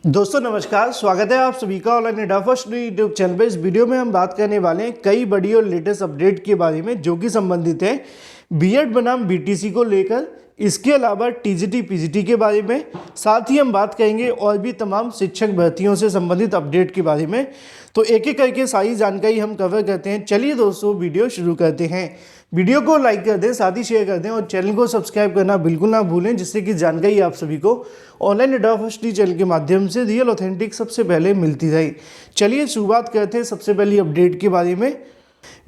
दोस्तों नमस्कार, स्वागत है आप सभी का online India first YouTube channel पे। इस वीडियो में हम बात करने वाले हैं कई बड़ी और लेटेस्ट अपडेट के बारे में जो कि संबंधित है बीएड बनाम बीटीसी को लेकर, इसके अलावा टीजीटी पीजीटी के बारे में। साथ ही हम बात करेंगे और भी तमाम शिक्षक भर्तियों से संबंधित अपडेट के बारे में। तो एक एक करके सारी जानकारी हम कवर करते हैं। चलिए दोस्तों वीडियो शुरू करते हैं। वीडियो को लाइक कर दें, साथ ही शेयर कर दें और चैनल को सब्सक्राइब करना बिल्कुल ना भूलें, जिससे कि जानकारी आप सभी को ऑनलाइन इंडिया फर्स्ट चैनल के माध्यम से रियल ऑथेंटिक सबसे पहले मिलती रही। चलिए शुरुआत करते हैं सबसे पहली अपडेट के बारे में,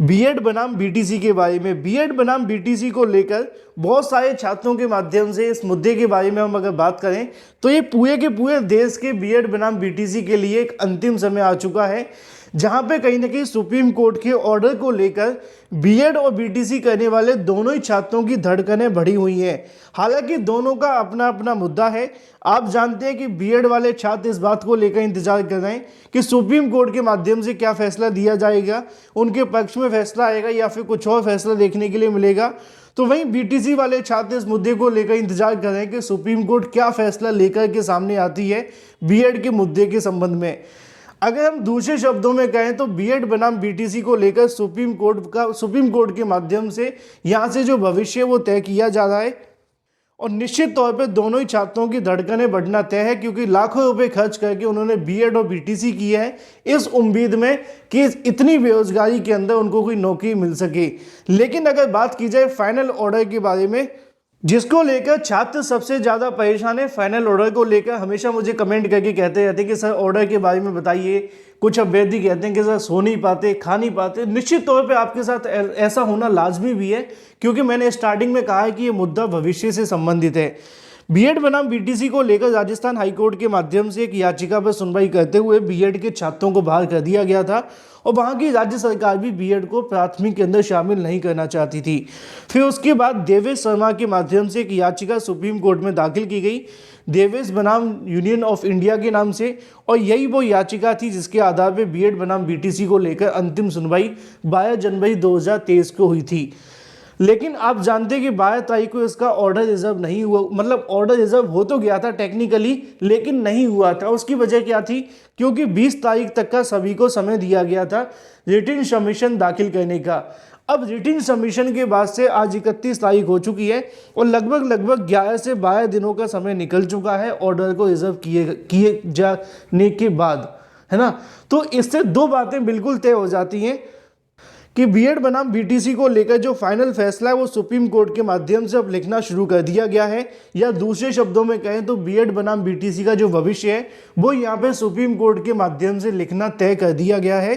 बीएड बनाम बीटीसी के बारे में। बीएड बनाम बीटीसी को लेकर बहुत सारे छात्रों के माध्यम से इस मुद्दे के बारे में हम अगर बात करें तो ये पूरे के पूरे देश के बीएड बनाम बीटीसी के लिए एक अंतिम समय आ चुका है, जहां पे कहीं ना कहीं सुप्रीम कोर्ट के ऑर्डर को लेकर बीएड और बीटीसी करने वाले दोनों ही छात्रों की धड़कनें बढ़ी हुई हैं। हालांकि दोनों का अपना अपना मुद्दा है। आप जानते हैं कि बीएड वाले छात्र इस बात को लेकर इंतजार कर रहे हैं कि सुप्रीम कोर्ट के माध्यम से क्या फैसला दिया जाएगा, उनके पक्ष में फैसला आएगा या फिर कुछ और फैसला देखने के लिए मिलेगा। तो वहीं बीटीसी वाले छात्र इस मुद्दे को लेकर इंतजार कर रहे हैं कि सुप्रीम कोर्ट क्या फैसला लेकर के सामने आती है बीएड के मुद्दे के संबंध में। अगर हम दूसरे शब्दों में कहें तो बीएड बनाम बीटीसी को लेकर सुप्रीम कोर्ट के माध्यम से यहाँ से जो भविष्य वो तय किया जा रहा है, और निश्चित तौर पे दोनों ही छात्रों की धड़कनें बढ़ना तय है, क्योंकि लाखों रुपए खर्च करके उन्होंने बीएड और बीटीसी किया है इस उम्मीद में कि इतनी बेरोजगारी के अंदर उनको कोई नौकरी मिल सके। लेकिन अगर बात की जाए फाइनल ऑर्डर के बारे में, जिसको लेकर छात्र सबसे ज़्यादा परेशान है, फाइनल ऑर्डर को लेकर हमेशा मुझे कमेंट करके कहते रहते हैं कि सर ऑर्डर के बारे में बताइए। कुछ अभ्यर्थी कहते हैं कि सर सो नहीं पाते, खा नहीं पाते। निश्चित तौर पे आपके साथ ऐसा होना लाजमी भी है, क्योंकि मैंने स्टार्टिंग में कहा है कि ये मुद्दा भविष्य से संबंधित है। बीएड बनाम बीटीसी को लेकर राजस्थान हाईकोर्ट के माध्यम से एक याचिका पर सुनवाई करते हुए बीएड के छात्रों को बाहर कर दिया गया था, और वहाँ की राज्य सरकार भी बीएड को प्राथमिक के अंदर शामिल नहीं करना चाहती थी। फिर उसके बाद देवेश शर्मा के माध्यम से एक याचिका सुप्रीम कोर्ट में दाखिल की गई, देवेश बनाम यूनियन ऑफ इंडिया के नाम से, और यही वो याचिका थी जिसके आधार पर बीएड बनाम बीटीसी को लेकर अंतिम सुनवाई 12 जनवरी 2023 को हुई थी। लेकिन आप जानते हैं कि 12 तारीख को इसका ऑर्डर रिजर्व नहीं हुआ, मतलब ऑर्डर रिजर्व हो तो गया था टेक्निकली, लेकिन नहीं हुआ था। उसकी वजह क्या थी? क्योंकि 20 तारीख तक का सभी को समय दिया गया था रिटन सबमिशन दाखिल करने का। अब रिटन सबमिशन के बाद से आज 31 तारीख हो चुकी है, और लगभग 11 से 12 दिनों का समय निकल चुका है ऑर्डर को रिजर्व किए जाने के बाद, है ना। तो इससे दो बातें बिल्कुल तय हो जाती हैं कि बीएड बनाम बीटीसी को लेकर जो फाइनल फैसला है वो सुप्रीम कोर्ट के माध्यम से अब लिखना शुरू कर दिया गया है, या दूसरे शब्दों में कहें तो बीएड बनाम बीटीसी का जो भविष्य है वो यहाँ पे सुप्रीम कोर्ट के माध्यम से लिखना तय कर दिया गया है।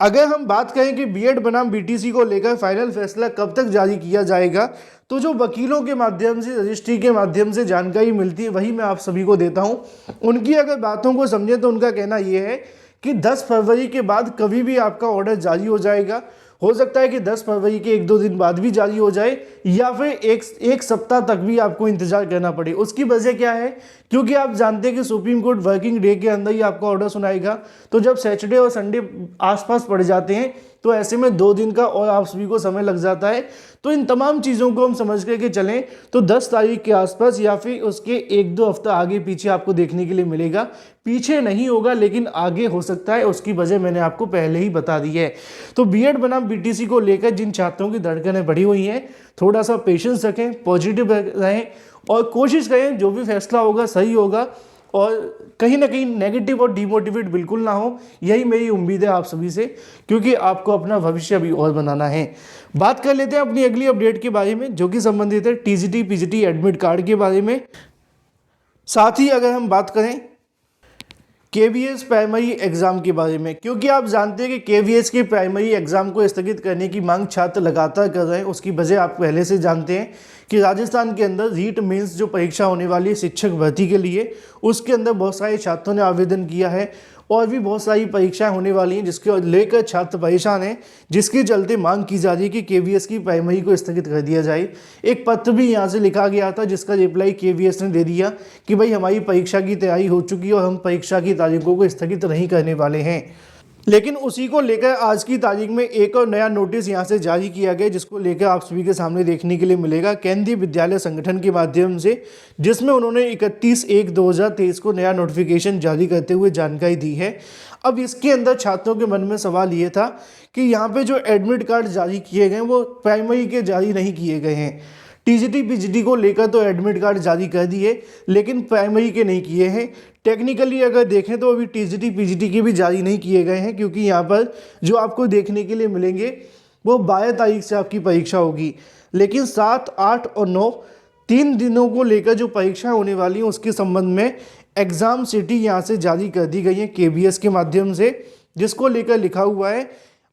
अगर हम बात करें कि बीएड बनाम बीटीसी को लेकर फाइनल फैसला कब तक जारी किया जाएगा, तो जो वकीलों के माध्यम से, रजिस्ट्री के माध्यम से जानकारी मिलती है वही मैं आप सभी को देता हूँ। उनकी अगर बातों को समझें तो उनका कहना ये है कि 10 फरवरी के बाद कभी भी आपका ऑर्डर जारी हो जाएगा। हो सकता है कि 10 फरवरी के 1-2 दिन बाद भी जारी हो जाए, या फिर एक सप्ताह तक भी आपको इंतजार करना पड़े। उसकी वजह क्या है? क्योंकि आप जानते हैं कि सुप्रीम कोर्ट वर्किंग डे के अंदर ही आपका ऑर्डर सुनाएगा, तो जब सैटरडे और संडे आसपास पड़ जाते हैं तो ऐसे में 2 दिन का और आप सभी को समय लग जाता है। तो इन तमाम चीज़ों को हम समझ करके चलें तो 10 तारीख के आसपास या फिर उसके 1-2 हफ्ता आगे पीछे आपको देखने के लिए मिलेगा। पीछे नहीं होगा लेकिन आगे हो सकता है, उसकी वजह मैंने आपको पहले ही बता दी है। तो बीएड बनाम बीटीसी को लेकर जिन छात्रों की धड़कनें बढ़ी हुई हैं, थोड़ा सा पेशेंस रखें, पॉजिटिव रहें और कोशिश करें जो भी फैसला होगा सही होगा, और कहीं ना कहीं नेगेटिव और डिमोटिवेट बिल्कुल ना हो। यही मेरी उम्मीद है आप सभी से, क्योंकि आपको अपना भविष्य भी और बनाना है। बात कर लेते हैं अपनी अगली अपडेट के बारे में, जो कि संबंधित है टीजीटी पीजीटी एडमिट कार्ड के बारे में। साथ ही अगर हम बात करें केवीएस प्राइमरी एग्जाम के बारे में, क्योंकि आप जानते हैं कि केवीएस के प्राइमरी एग्जाम को स्थगित करने की मांग छात्र लगातार कर रहे हैं। उसकी वजह आप पहले से जानते हैं कि राजस्थान के अंदर रीट मेंस जो परीक्षा होने वाली है शिक्षक भर्ती के लिए, उसके अंदर बहुत सारे छात्रों ने आवेदन किया है, और भी बहुत सारी परीक्षाएं होने वाली हैं जिसके लेकर छात्र परेशान हैं, जिसके चलते मांग की जा रही है कि केवीएस की प्राइमरी को स्थगित कर दिया जाए। एक पत्र भी यहाँ से लिखा गया था जिसका रिप्लाई केवीएस ने दे दिया कि भाई हमारी परीक्षा की तैयारी हो चुकी है और हम परीक्षा की तारीखों को स्थगित नहीं करने वाले हैं। लेकिन उसी को लेकर आज की तारीख में एक और नया नोटिस यहाँ से जारी किया गया, जिसको लेकर आप सभी के सामने देखने के लिए मिलेगा केंद्रीय विद्यालय संगठन के माध्यम से, जिसमें उन्होंने 31/1/2023 को नया नोटिफिकेशन जारी करते हुए जानकारी दी है। अब इसके अंदर छात्रों के मन में सवाल ये था कि यहाँ पे जो एडमिट कार्ड जारी किए गए वो प्राइमरी के जारी नहीं किए गए हैं। टीजीटी पीजीटी को लेकर तो एडमिट कार्ड जारी कर दिए, लेकिन प्राइमरी के नहीं किए हैं। टेक्निकली अगर देखें तो अभी टीजीटी पीजीटी के भी जारी नहीं किए गए हैं, क्योंकि यहाँ पर जो आपको देखने के लिए मिलेंगे वो 12 तारीख से आपकी परीक्षा होगी। लेकिन 7, 8 और 9 3 दिनों को लेकर जो परीक्षा होने वाली है उसके संबंध में एग्ज़ाम सिटी यहाँ से जारी कर दी गई है केबीएस के माध्यम से, जिसको लेकर लिखा हुआ है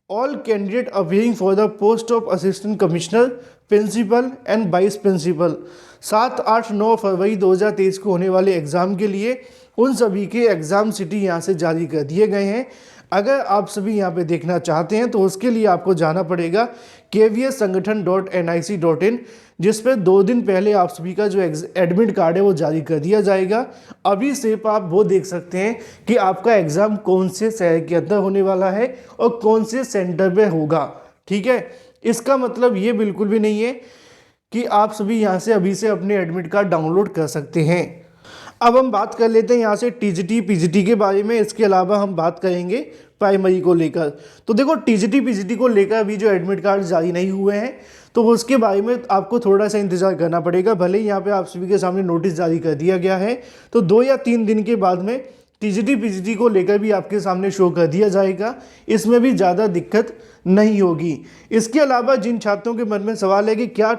all candidate appearing for the post of assistant commissioner, principal and vice principal 7, 8, 9 फरवरी 2023 को होने वाले एग्ज़ाम के लिए उन सभी के एग्ज़ाम सिटी यहाँ से जारी कर दिए गए हैं। अगर आप सभी यहाँ पे देखना चाहते हैं तो उसके लिए आपको जाना पड़ेगा kvssangathan.nic.in, जिस पर 2 दिन पहले आप सभी का जो एडमिट कार्ड है वो जारी कर दिया जाएगा। अभी से आप वो देख सकते हैं कि आपका एग्ज़ाम कौन से शहर के अंदर होने वाला है और कौन से सेंटर पे होगा। ठीक है, इसका मतलब ये बिल्कुल भी नहीं है कि आप सभी यहाँ से अभी से अपने एडमिट कार्ड डाउनलोड कर सकते हैं। अब हम बात कर लेते हैं यहाँ से टीजीटी पीजीटी के बारे में। इसके अलावा हम बात करेंगे प्राइमरी को लेकर। तो देखो, टीजीटी पीजीटी को लेकर अभी जो एडमिट कार्ड जारी नहीं हुए हैं तो उसके बारे में आपको थोड़ा सा इंतज़ार करना पड़ेगा। भले ही यहाँ पे आप सभी के सामने नोटिस जारी कर दिया गया है, तो 2 या 3 दिन के बाद में टीजीटी पीजीटी को लेकर भी आपके सामने शो कर दिया जाएगा। इसमें भी ज़्यादा दिक्कत नहीं होगी। इसके अलावा जिन छात्रों के मन में सवाल है कि क्या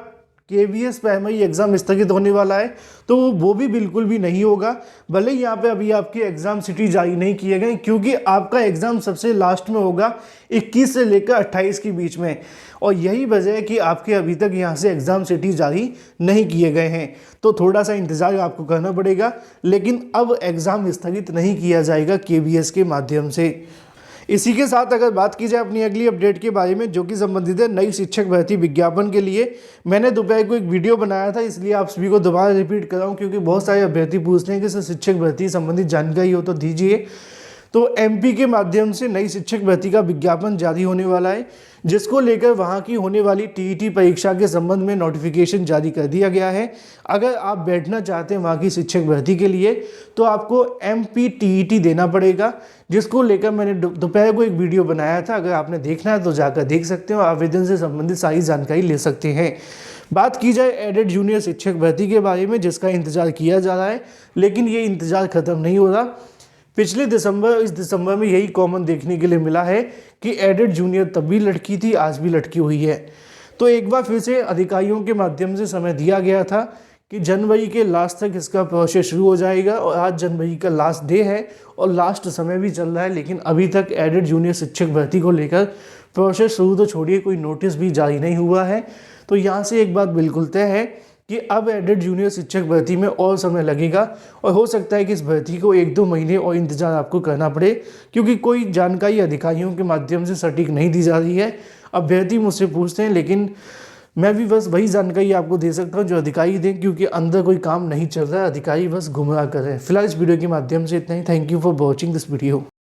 केवीएस प्राइमरी एग्ज़ाम स्थगित होने वाला है, तो वो भी बिल्कुल भी नहीं होगा। भले ही यहाँ पे अभी आपके एग्ज़ाम सिटी जारी नहीं किए गए, क्योंकि आपका एग्ज़ाम सबसे लास्ट में होगा 21 से लेकर 28 के बीच में, और यही वजह है कि आपके अभी तक यहाँ से एग्ज़ाम सिटी जारी नहीं किए गए हैं। तो थोड़ा सा इंतज़ार आपको करना पड़ेगा, लेकिन अब एग्ज़ाम स्थगित नहीं किया जाएगा केवीएस के माध्यम से। इसी के साथ अगर बात की जाए अपनी अगली अपडेट के बारे में, जो कि संबंधित है नई शिक्षक भर्ती विज्ञापन के लिए, मैंने दोपहर को एक वीडियो बनाया था, इसलिए आप सभी को दोबारा रिपीट कर रहा हूँ, क्योंकि बहुत सारे अभ्यर्थी पूछते हैं कि सर शिक्षक भर्ती संबंधित जानकारी हो तो दीजिए। तो एमपी के माध्यम से नई शिक्षक भर्ती का विज्ञापन जारी होने वाला है, जिसको लेकर वहाँ की होने वाली टीईटी परीक्षा के संबंध में नोटिफिकेशन जारी कर दिया गया है। अगर आप बैठना चाहते हैं वहाँ की शिक्षक भर्ती के लिए तो आपको MPTET देना पड़ेगा, जिसको लेकर मैंने दोपहर को एक वीडियो बनाया था। अगर आपने देखना है तो जाकर देख सकते हो, आवेदन से संबंधित सारी जानकारी ले सकते हैं। बात की जाए एडेड जूनियर शिक्षक भर्ती के बारे में, जिसका इंतज़ार किया जा रहा है, लेकिन ये इंतज़ार ख़त्म नहीं हो रहा। इस दिसंबर में यही कॉमन देखने के लिए मिला है कि एडेड जूनियर तब भी लटकी थी, आज भी लटकी हुई है। तो एक बार फिर से अधिकारियों के माध्यम से समय दिया गया था कि जनवरी के लास्ट तक इसका प्रोसेस शुरू हो जाएगा, और आज जनवरी का लास्ट डे है और लास्ट समय भी चल रहा है, लेकिन अभी तक एडेड जूनियर शिक्षक भर्ती को लेकर प्रोसेस शुरू तो छोड़िए, कोई नोटिस भी जारी नहीं हुआ है। तो यहाँ से एक बात बिल्कुल तय है कि अब एडेड जूनियर शिक्षक भर्ती में और समय लगेगा, और हो सकता है कि इस भर्ती को 1-2 महीने और इंतजार आपको करना पड़े, क्योंकि कोई जानकारी अधिकारियों के माध्यम से सटीक नहीं दी जा रही है। अभ्यर्थी मुझसे पूछते हैं, लेकिन मैं भी बस वही जानकारी आपको दे सकता हूँ जो अधिकारी दें, क्योंकि अंदर कोई काम नहीं चल रहा है, अधिकारी बस गुमराह कर रहे हैं। फिलहाल इस वीडियो के माध्यम से इतना ही। Thank you for watching this video.